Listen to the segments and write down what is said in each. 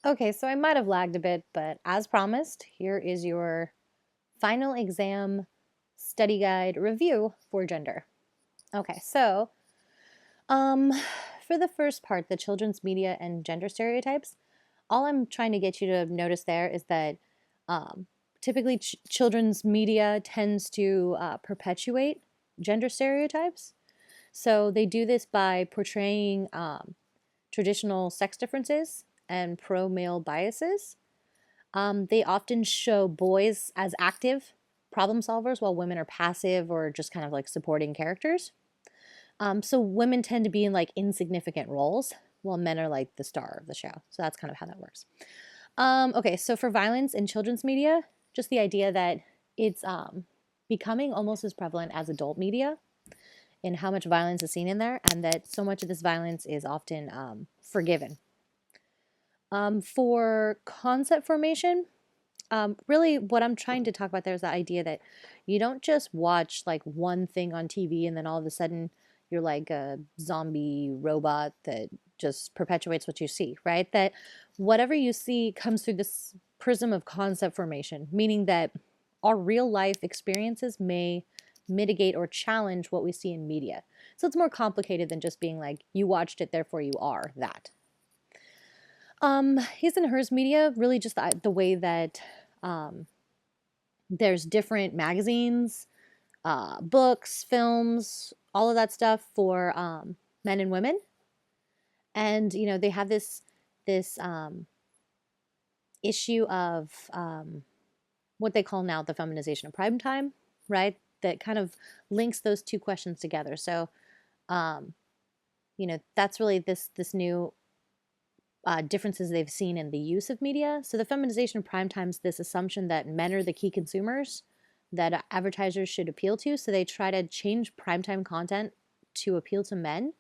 Okay, so I might have lagged a bit, but as promised, here is your final exam study guide review for gender. Okay, so um, for the first part, the children's media and gender stereotypes, all I'm trying to get you to notice there is that um, typically children's media tends to perpetuate gender stereotypes. So they do this by portraying traditional sex differences and pro male biases. They often show boys as active problem solvers while women are passive or just kind of like supporting characters. So women tend to be in like insignificant roles while men are like the star of the show. So that's kind of how that works. Okay, so for violence in children's media, just the idea that it's becoming almost as prevalent as adult media in how much violence is seen in there, and that so much of this violence is often forgiven. For concept formation, really what I'm trying to talk about there is the idea that you don't just watch like one thing on TV and then all of a sudden you're like a zombie robot that just perpetuates what you see, right? That whatever you see comes through this prism of concept formation, meaning that our real life experiences may mitigate or challenge what we see in media. So it's more complicated than just being like, you watched it, therefore you are that. His and hers media, really just the way that um, there's different magazines, books, films, all of that stuff for men and women, and they have this issue of what they call now the feminization of prime time, right? That kind of links those two questions together. So, um, that's really this new differences they've seen in the use of media. So the feminization of prime time is this assumption that men are the key consumers that advertisers should appeal to. So they try to change primetime content to appeal to men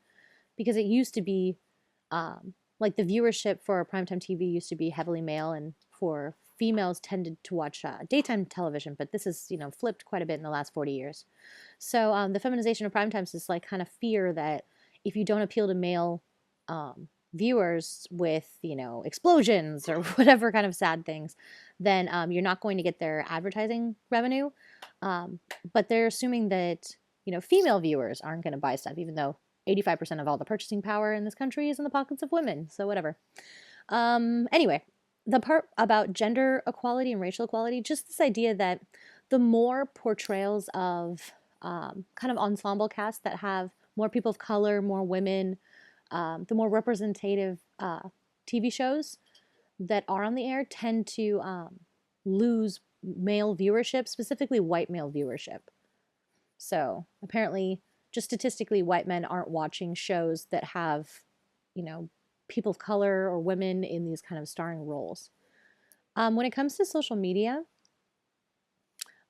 because it used to be like the viewership for primetime TV used to be heavily male, and for females tended to watch daytime television. But this is flipped quite a bit in the last 40 years. So the feminization of primetime is this like kind of fear that if you don't appeal to male viewers with explosions or whatever kind of sad things, then you're not going to get their advertising revenue. But they're assuming that female viewers aren't going to buy stuff, even though 85% of all the purchasing power in this country is in the pockets of women. So whatever. Anyway, the part about gender equality and racial equality, just this idea that the more portrayals of kind of ensemble casts that have more people of color, more women, the more representative TV shows that are on the air tend to lose male viewership, specifically white male viewership. So apparently, just statistically, white men aren't watching shows that have, you know, people of color or women in these kind of starring roles. When it comes to social media,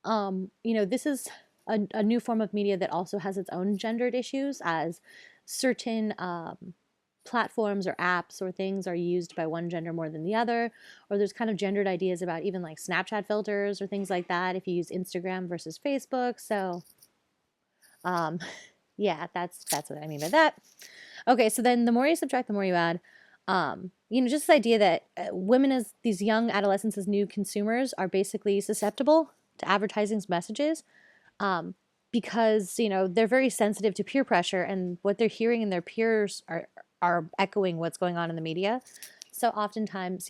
this is a new form of media that also has its own gendered issues, as certain platforms or apps or things are used by one gender more than the other, or there's kind of gendered ideas about even like Snapchat filters or things like that if you use Instagram versus Facebook. So, um, yeah, that's what I mean by that. Okay, so then the more you subtract, the more you add. Just this idea that women as these young adolescents as new consumers are basically susceptible to advertising's messages, um, because they're very sensitive to peer pressure, and what they're hearing in their peers are echoing what's going on in the media. So oftentimes,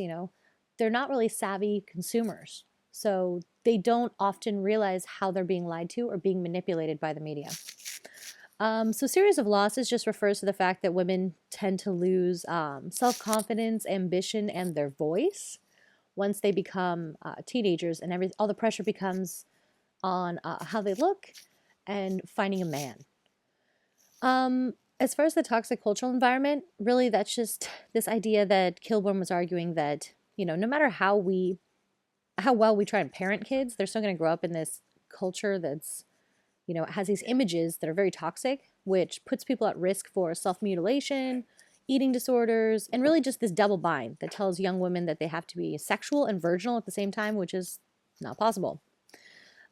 they're not really savvy consumers. So they don't often realize how they're being lied to or being manipulated by the media. So series of losses just refers to the fact that women tend to lose self-confidence, ambition, and their voice once they become teenagers, and all the pressure becomes on how they look and finding a man. As far as the toxic cultural environment, really that's just this idea that Kilborn was arguing that, no matter how well we try and parent kids, they're still going to grow up in this culture that's, has these images that are very toxic, which puts people at risk for self-mutilation, eating disorders, and really just this double bind that tells young women that they have to be sexual and virginal at the same time, which is not possible.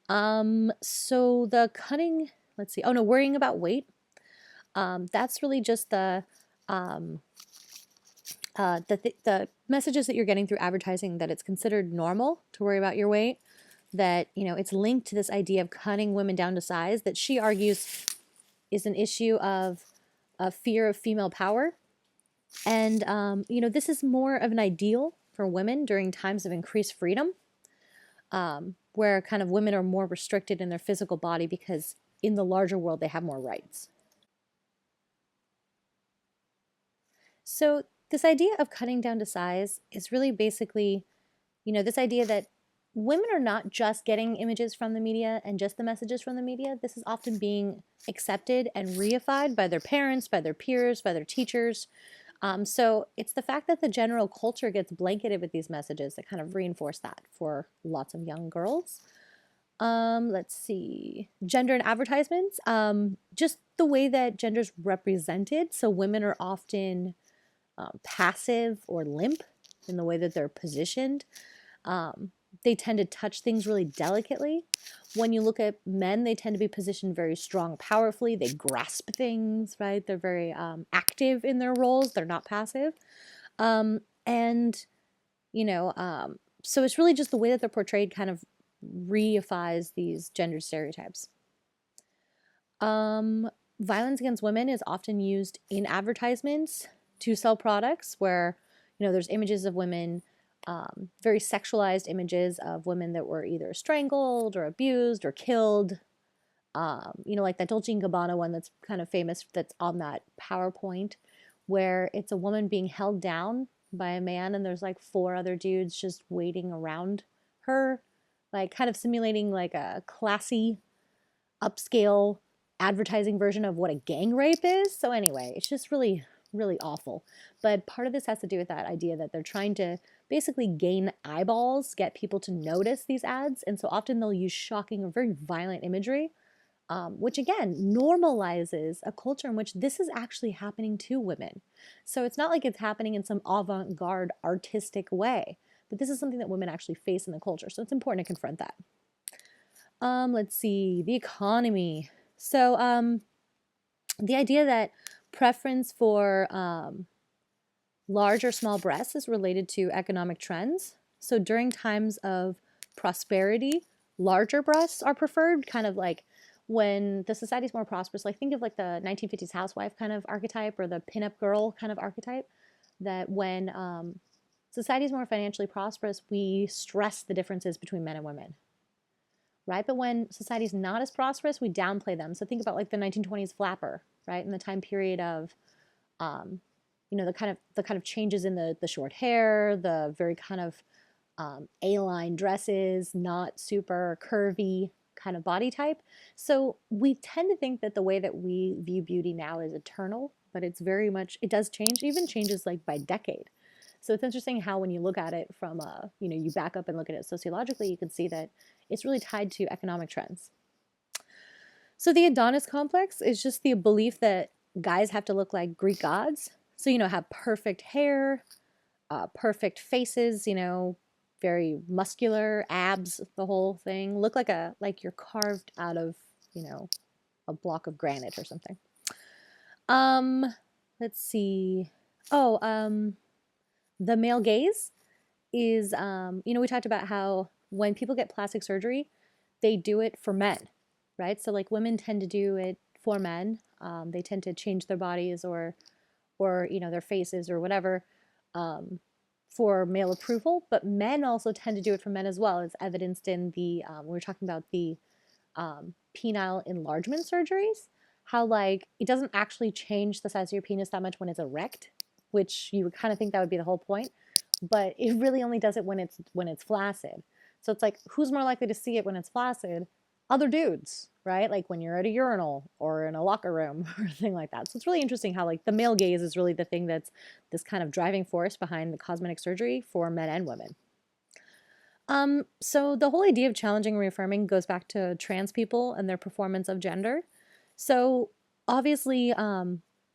So the cutting, let's see. Oh no, worrying about weight. That's really just the The messages that you're getting through advertising, that it's considered normal to worry about your weight, that, you know, it's linked to this idea of cutting women down to size, that she argues is an issue of a fear of female power. And, you know, this is more of an ideal for women during times of increased freedom, where kind of women are more restricted in their physical body because in the larger world they have more rights. So this idea of cutting down to size is really basically, you know, this idea that women are not just getting images from the media and just the messages from the media. This is often being accepted and reified by their parents, by their peers, by their teachers. So it's the fact that the general culture gets blanketed with these messages that kind of reinforce that for lots of young girls. Let's see, gender and advertisements. Just the way that gender's represented. So women are often passive or limp in the way that they're positioned. They tend to touch things really delicately. When you look at men, they tend to be positioned very strong, powerfully. They grasp things, right? They're very active in their roles. They're not passive. And, you know, so it's really just the way that they're portrayed kind of reifies these gender stereotypes. Violence against women is often used in advertisements to sell products where, you know, there's images of women, very sexualized images of women that were either strangled or abused or killed. You know, like that Dolce & Gabbana one that's kind of famous, that's on that PowerPoint, where it's a woman being held down by a man and there's like 4 other dudes just waiting around her, like kind of simulating like a classy, upscale advertising version of what a gang rape is. So anyway, it's just really, really awful. But part of this has to do with that idea that they're trying to basically gain eyeballs, get people to notice these ads. And so often they'll use shocking or very violent imagery, which again normalizes a culture in which this is actually happening to women. So it's not like it's happening in some avant-garde artistic way, but this is something that women actually face in the culture. So it's important to confront that. Let's see, the economy. So the idea that preference for large or small breasts is related to economic trends. So during times of prosperity, larger breasts are preferred, kind of like when the society's more prosperous. Like think of like the 1950s housewife kind of archetype or the pinup girl kind of archetype, that when society is more financially prosperous, we stress the differences between men and women, right? But when society is not as prosperous, we downplay them. So think about like the 1920s flapper, right? In the time period of, you know, the kind of changes in the short hair, the very kind of A-line dresses, not super curvy kind of body type. So we tend to think that the way that we view beauty now is eternal, but it's very much, it does change, even changes like by decade. So it's interesting how when you look at it from, you know, you back up and look at it sociologically, you can see that it's really tied to economic trends. So the Adonis complex is just the belief that guys have to look like Greek gods. So, you know, have perfect hair, perfect faces, you know, very muscular abs, the whole thing. Look like you're carved out of, you know, a block of granite or something. Let's see. Oh, the male gaze is, you know, we talked about how when people get plastic surgery, they do it for men, right? So like women tend to do it for men. They tend to change their bodies or you know, their faces or whatever, for male approval. But men also tend to do it for men as well, as evidenced in the when we're talking about the penile enlargement surgeries. How like it doesn't actually change the size of your penis that much when it's erect, which you would kind of think that would be the whole point, but it really only does it when it's flaccid. So it's like, who's more likely to see it when it's flaccid? Other dudes, right? Like when you're at a urinal or in a locker room or thing like that. So it's really interesting how like the male gaze is really the thing that's this kind of driving force behind the cosmetic surgery for men and women. So the whole idea of challenging and reaffirming goes back to trans people and their performance of gender. So obviously,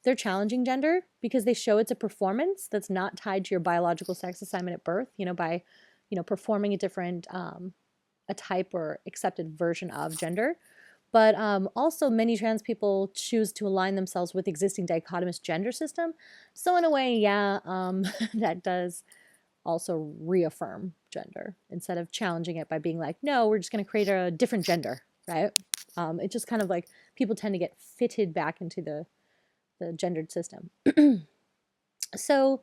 they're challenging gender because they show it's a performance that's not tied to your biological sex assignment at birth, you know, by, you know, performing a different, a type or accepted version of gender. But also, many trans people choose to align themselves with existing dichotomous gender system. So in a way, yeah, that does also reaffirm gender instead of challenging it by being like, no, we're just going to create a different gender, right? It just kind of like people tend to get fitted back into the gendered system. So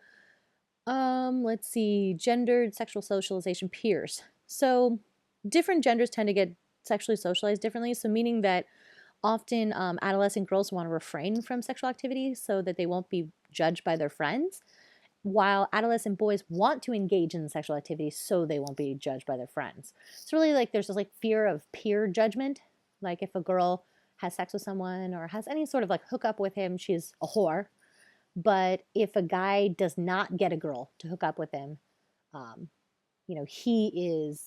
let's see, gendered sexual socialization peers. So different genders tend to get sexually socialized differently. So meaning that often adolescent girls want to refrain from sexual activity so that they won't be judged by their friends, while adolescent boys want to engage in sexual activity so they won't be judged by their friends. It's really like there's this like fear of peer judgment. Like if a girl has sex with someone or has any sort of like hookup with him, she's a whore. But if a guy does not get a girl to hook up with him, um, he is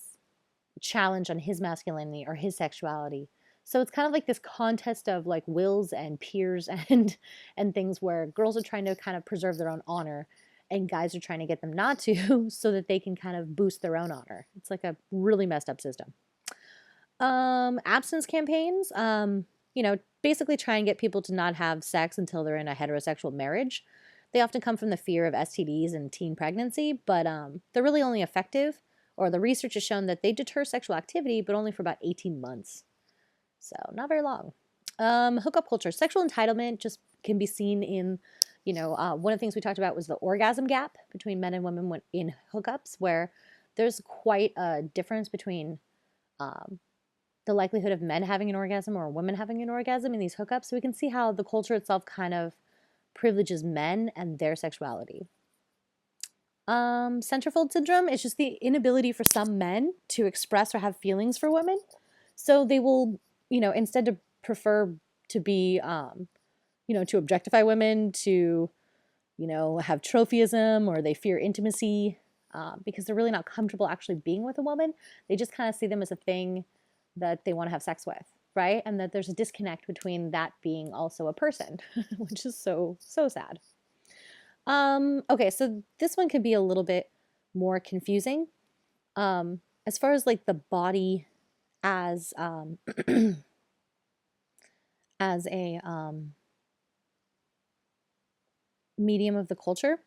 challenged on his masculinity or his sexuality. So it's kind of like this contest of like wills and peers and things where girls are trying to kind of preserve their own honor and guys are trying to get them not to so that they can kind of boost their own honor. It's like a really messed up system. Abstinence campaigns, basically try and get people to not have sex until they're in a heterosexual marriage. They often come from the fear of STDs and teen pregnancy, but they're really only effective, or the research has shown that they deter sexual activity, but only for about 18 months. So not very long. Hookup culture. Sexual entitlement just can be seen in, one of the things we talked about was the orgasm gap between men and women in hookups, where there's quite a difference between the likelihood of men having an orgasm or women having an orgasm in these hookups. So we can see how the culture itself kind of privileges men and their sexuality. Centerfold syndrome is just the inability for some men to express or have feelings for women. So they will, instead to prefer to be, to objectify women, to, have trophysm, or they fear intimacy because they're really not comfortable actually being with a woman. They just kind of see them as a thing that they want to have sex with, right? And that there's a disconnect between that being also a person, which is so, so sad. Okay, so this one could be a little bit more confusing. As far as like the body as as a medium of the culture.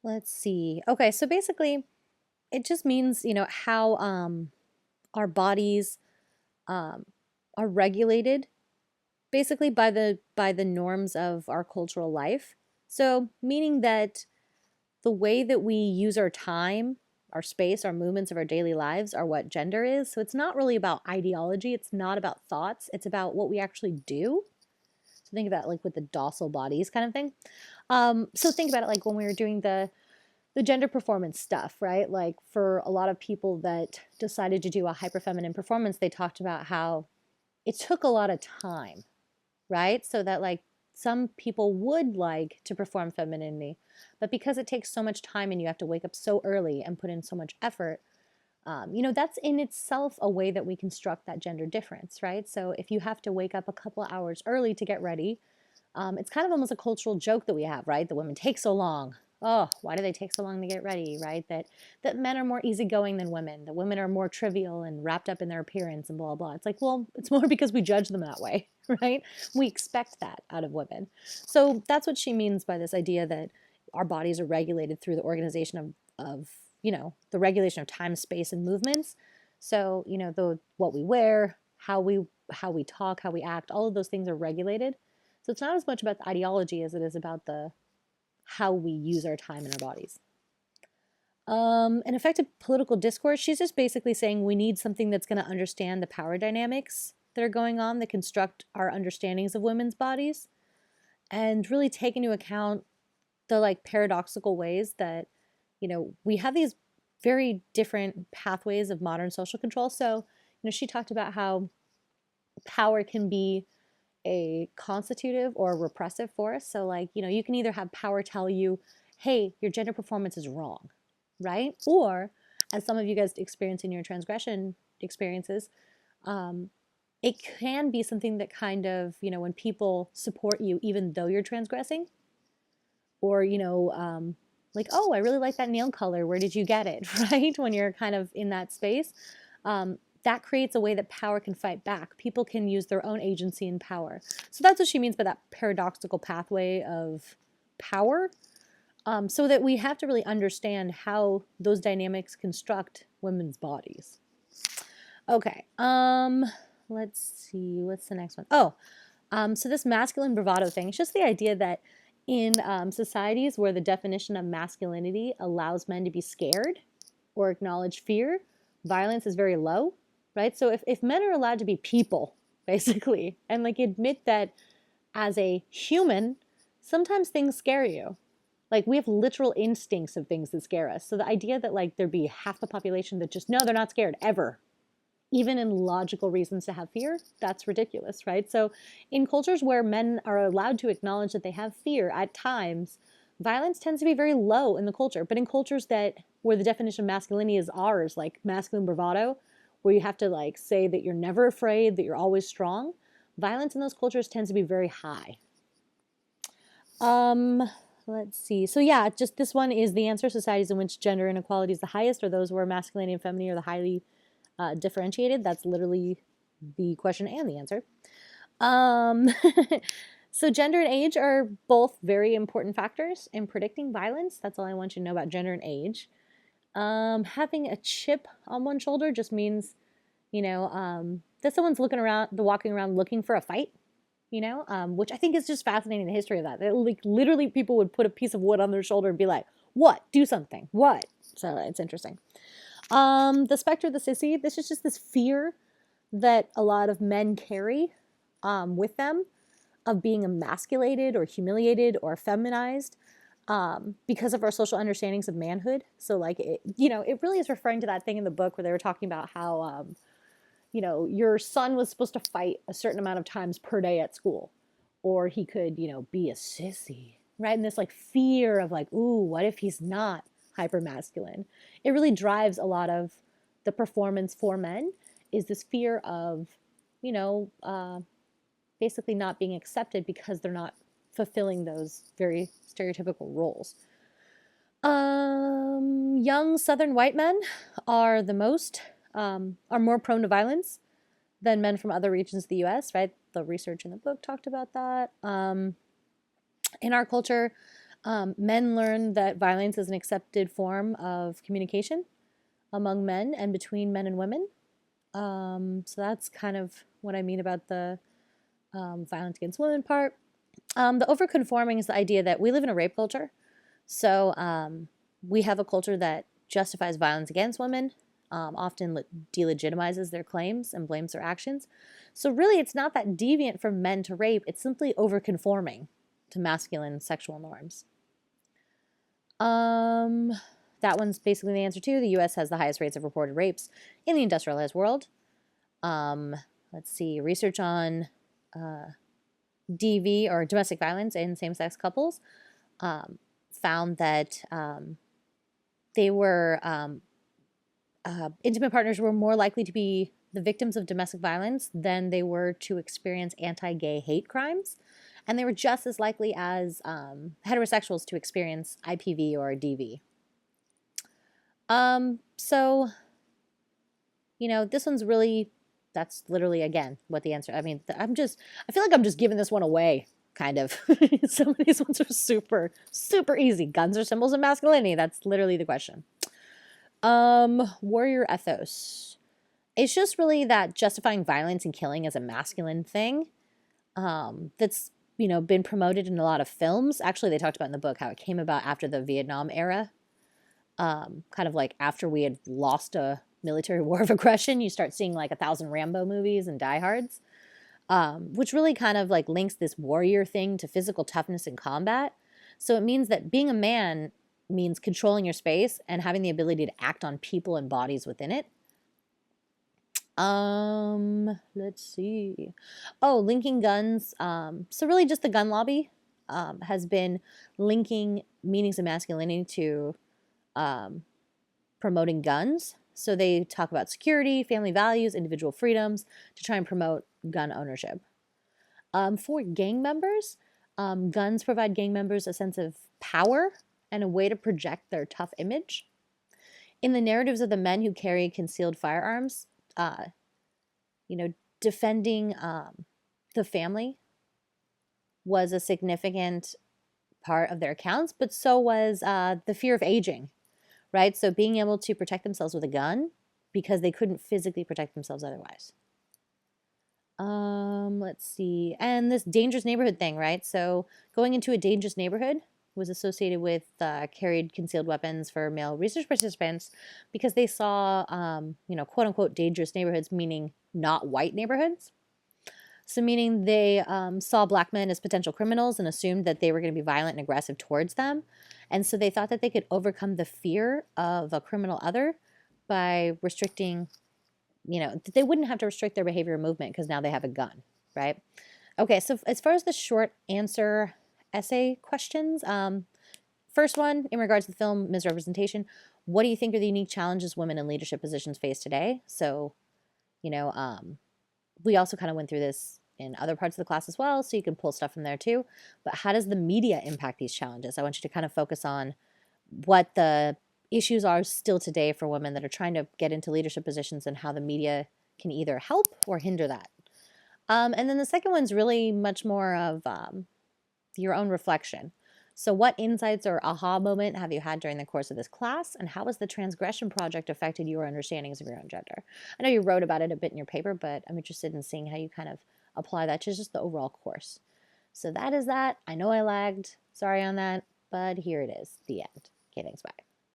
Let's see. Okay, so basically, it just means how our bodies are regulated basically by the norms of our cultural life. So meaning that the way that we use our time, our space, our movements of our daily lives are what gender is. So it's not really about ideology, it's not about thoughts, it's about what we actually do. So think about like with the docile bodies kind of thing. So think about it like when we were doing the gender performance stuff, right? Like for a lot of people that decided to do a hyperfeminine performance, they talked about how it took a lot of time, right? So that like some people would like to perform femininity, but because it takes so much time and you have to wake up so early and put in so much effort, that's in itself a way that we construct that gender difference, right? So if you have to wake up a couple of hours early to get ready, it's kind of almost a cultural joke that we have, right? The women take so long. Oh, why do they take so long to get ready, right? That men are more easygoing than women. The women are more trivial and wrapped up in their appearance and blah, blah. It's like, well, it's more because we judge them that way, right? We expect that out of women. So that's what she means by this idea that our bodies are regulated through the organization of the regulation of time, space, and movements. So, what we wear, how we talk, how we act, all of those things are regulated. So it's not as much about the ideology as it is about the how we use our time and our bodies. An effective political discourse, she's just basically saying we need something that's going to understand the power dynamics that are going on that construct our understandings of women's bodies and really take into account the like paradoxical ways that, we have these very different pathways of modern social control. So, she talked about how power can be a constitutive or repressive force. So like, you can either have power tell you, hey, your gender performance is wrong, right? Or as some of you guys experience in your transgression experiences, it can be something that kind of, when people support you, even though you're transgressing, or, like, oh, I really like that nail color. Where did you get it? Right? When you're kind of in that space. that creates a way that power can fight back. People can use their own agency and power. So that's what she means by that paradoxical pathway of power. So that we have to really understand how those dynamics construct women's bodies. Okay, let's see, what's the next one? Oh, so this masculine bravado thing, it's just the idea that in societies where the definition of masculinity allows men to be scared or acknowledge fear, violence is very low, right? So if men are allowed to be people, basically, and like admit that as a human, sometimes things scare you. Like we have literal instincts of things that scare us. So the idea that like there'd be half the population that just, no, they're not scared ever, even in logical reasons to have fear, that's ridiculous, right? So in cultures where men are allowed to acknowledge that they have fear at times, violence tends to be very low in the culture. But in cultures that where the definition of masculinity is ours, like masculine bravado, where you have to like say that you're never afraid, that you're always strong, violence in those cultures tends to be very high. Let's see. So yeah, just this one is the answer. Societies in which gender inequality is the highest are those where masculinity and femininity are the highly differentiated. That's literally the question and the answer. So gender and age are both very important factors in predicting violence. That's all I want you to know about gender and age. Having a chip on one shoulder just means, that someone's walking around looking for a fight. Which I think is just fascinating, the history of that. Like literally people would put a piece of wood on their shoulder and be like, what? Do something. What? So it's interesting. The specter of the sissy, this is just this fear that a lot of men carry with them of being emasculated or humiliated or feminized because of our social understandings of manhood. So like, it really is referring to that thing in the book where they were talking about how, your son was supposed to fight a certain amount of times per day at school, or he could, be a sissy, right? And this like fear of like, ooh, what if he's not hyper masculine? It really drives a lot of the performance for men, is this fear of, basically not being accepted because they're not fulfilling those very stereotypical roles. Young Southern white men are more prone to violence than men from other regions of the U.S., right? The research in the book talked about that. In our culture, men learn that violence is an accepted form of communication among men and between men and women. So that's kind of what I mean about the violence against women part. The overconforming is the idea that we live in a rape culture. So we have a culture that justifies violence against women, often delegitimizes their claims and blames their actions. So really, it's not that deviant for men to rape. It's simply overconforming to masculine sexual norms. That one's basically the answer too. The U.S. has the highest rates of reported rapes in the industrialized world. Let's see, research on DV, or domestic violence in same-sex couples, found that intimate partners were more likely to be the victims of domestic violence than they were to experience anti-gay hate crimes. And they were just as likely as heterosexuals to experience IPV or DV. So, this one's really, that's literally, again, what the answer, I feel like I'm just giving this one away, kind of. Some of these ones are super, super easy. Guns are symbols of masculinity. That's literally the question. Warrior ethos. It's just really that justifying violence and killing as a masculine thing. That's, been promoted in a lot of films. Actually, they talked about in the book how it came about after the Vietnam era. Kind of like after we had lost a military war of aggression, you start seeing like 1,000 Rambo movies and Die Hards, which really kind of like links this warrior thing to physical toughness in combat. So it means that being a man means controlling your space and having the ability to act on people and bodies within it. Let's see. Oh, linking guns. So really just the gun lobby has been linking meanings of masculinity to promoting guns. So they talk about security, family values, individual freedoms to try and promote gun ownership. For gang members, guns provide gang members a sense of power and a way to project their tough image. In the narratives of the men who carry concealed firearms, uh, you know, defending the family was a significant part of their accounts, but so was the fear of aging, right? So being able to protect themselves with a gun because they couldn't physically protect themselves otherwise. Let's see. And this dangerous neighborhood thing, right? So going into a dangerous neighborhood was associated with carried concealed weapons for male research participants because they saw, quote unquote, dangerous neighborhoods, meaning not white neighborhoods. So, meaning they saw black men as potential criminals and assumed that they were going to be violent and aggressive towards them. And so they thought that they could overcome the fear of a criminal other by restricting, they wouldn't have to restrict their behavior or movement because now they have a gun, right? Okay, so as far as the short answer essay questions, first one in regards to the film Misrepresentation, what do you think are the unique challenges women in leadership positions face today? So, you know, we also kind of went through this in other parts of the class as well, so you can pull stuff from there too. But how does the media impact these challenges? I want you to kind of focus on what the issues are still today for women that are trying to get into leadership positions and how the media can either help or hinder that. And then the second one's really much more of your own reflection. So, what insights or aha moment have you had during the course of this class, and how has the transgression project affected your understandings of your own gender? I know you wrote about it a bit in your paper, but I'm interested in seeing how you kind of apply that to just the overall course. So, that is that. I know I lagged. Sorry on that, but here it is, the end. Okay, thanks. Bye.